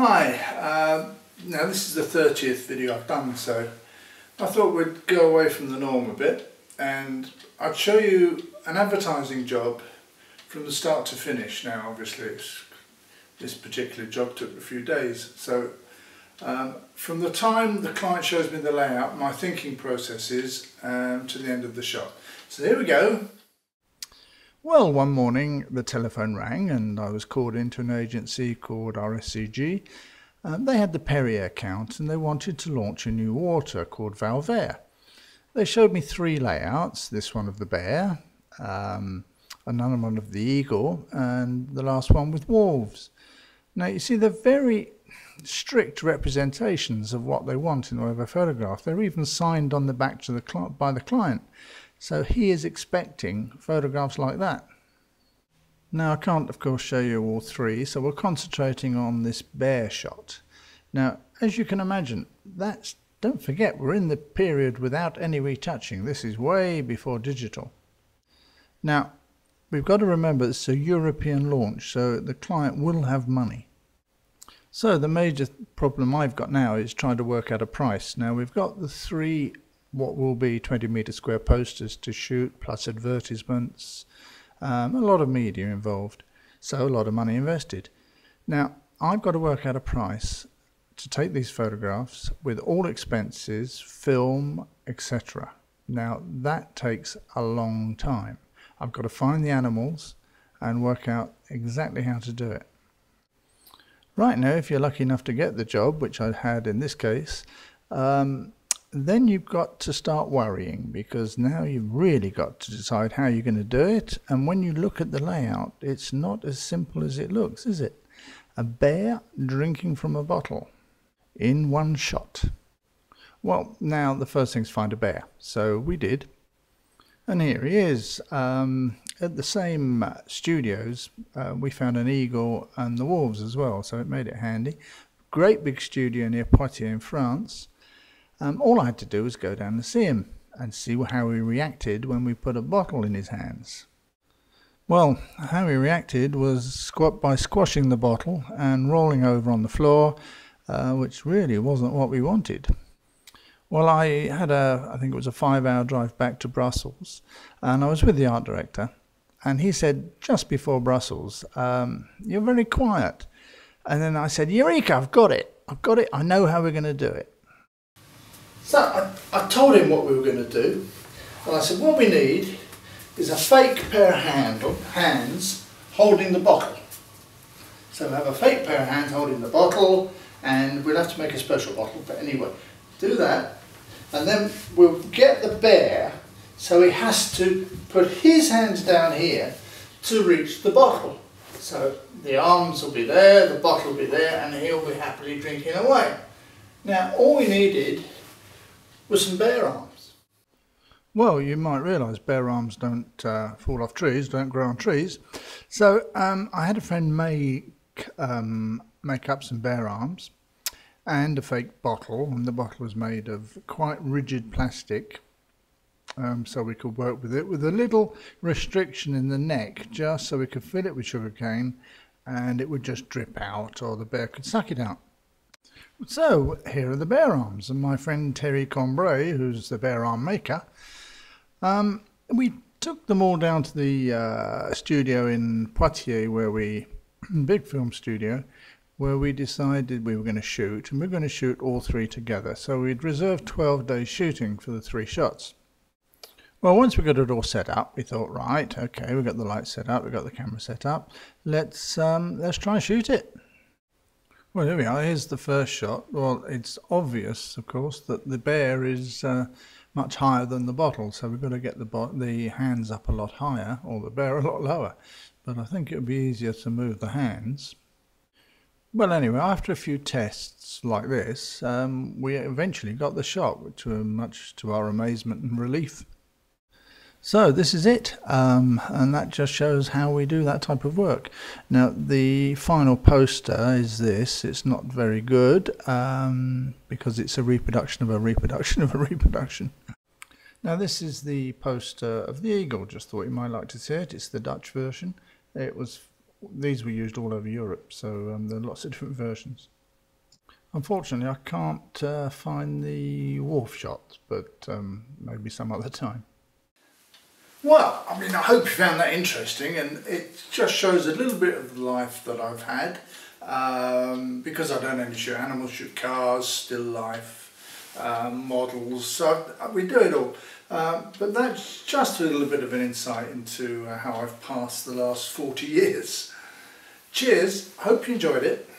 Hi, now this is the 30th video I've done, so I thought we'd go away from the norm a bit and I'd show you an advertising job from the start to finish. Now obviously this particular job took a few days, so from the time the client shows me the layout, my thinking process is to the end of the shot. So here we go. Well, one morning the telephone rang and I was called into an agency called RSCG. They had the Perrier account and they wanted to launch a new water called Valvair. They showed me 3 layouts, this one of the bear, another one of the eagle, and the last one with wolves. Now you see, they're very strict representations of what they want in the way of a photograph. They're even signed on the back to by the client. So he is expecting photographs like that. Now I can't of course show you all 3, so we're concentrating on this bear shot. Now as you can imagine, don't forget, we're in the period without any retouching. This is way before digital. Now we've got to remember it's a European launch, so the client will have money. So the major problem I've got now is trying to work out a price. Now we've got the 3 what will be 20-meter square posters to shoot, plus advertisements, a lot of media involved, so a lot of money invested. Now I've got to work out a price to take these photographs with all expenses, film, etc. Now that takes a long time. I've got to find the animals and work out exactly how to do it. Right now, if you're lucky enough to get the job, which I had in this case, then you've got to start worrying, because now you've really got to decide how you're going to do it. And when you look at the layout, it's not as simple as it looks, is it? A bear drinking from a bottle in one shot. Well, now the first thing is find a bear. So we did. And here he is. At the same studios, we found an eagle and the wolves as well, so it made it handy. Great big studio near Poitiers in France. All I had to do was go down and see him and see how he reacted when we put a bottle in his hands. Well, how he reacted was by squashing the bottle and rolling over on the floor, which really wasn't what we wanted. Well, I had I think it was a 5-hour drive back to Brussels, and I was with the art director, and he said, just before Brussels, you're very quiet. And then I said, Eureka, I've got it, I know how we're going to do it. So I told him what we were going to do, and I said what we need is a fake pair of hands holding the bottle. So we'll have a fake pair of hands holding the bottle, and we'll have to make a special bottle, but anyway, do that, and then we'll get the bear so he has to put his hands down here to reach the bottle. So the arms will be there, the bottle will be there, and he'll be happily drinking away. Now all we needed was some bear arms. Well, you might realise bear arms don't fall off trees, don't grow on trees. So I had a friend make up some bear arms and a fake bottle, and the bottle was made of quite rigid plastic, so we could work with it with a little restriction in the neck, just so we could fill it with sugarcane and it would just drip out, or the bear could suck it out. So here are the bear arms, and my friend Terry Combray, who's the bear arm maker, we took them all down to the studio in Poitiers, big film studio, where we decided we were going to shoot, and we we're going to shoot all 3 together. So we'd reserved 12 days shooting for the 3 shots. Well, once we got it all set up, we thought, right, okay, we've got the lights set up, we've got the camera set up, let's try and shoot it. Well, here we are. Here's the first shot. Well, it's obvious, of course, that the bear is much higher than the bottle, so we've got to get the hands up a lot higher, or the bear a lot lower. But I think it would be easier to move the hands. Well, anyway, after a few tests like this, we eventually got the shot, which were much to our amazement and relief. So this is it, and that just shows how we do that type of work. Now the final poster is this. It's not very good because it's a reproduction of a reproduction of a reproduction. Now this is the poster of the eagle. Just thought you might like to see it. It's the Dutch version. These were used all over Europe, so there are lots of different versions. Unfortunately, I can't find the wharf shots, but maybe some other time. Well, I mean, I hope you found that interesting, and it just shows a little bit of the life that I've had, because I don't only shoot animals, shoot cars, still life, models, so we do it all. But that's just a little bit of an insight into how I've passed the last 40 years. Cheers, hope you enjoyed it.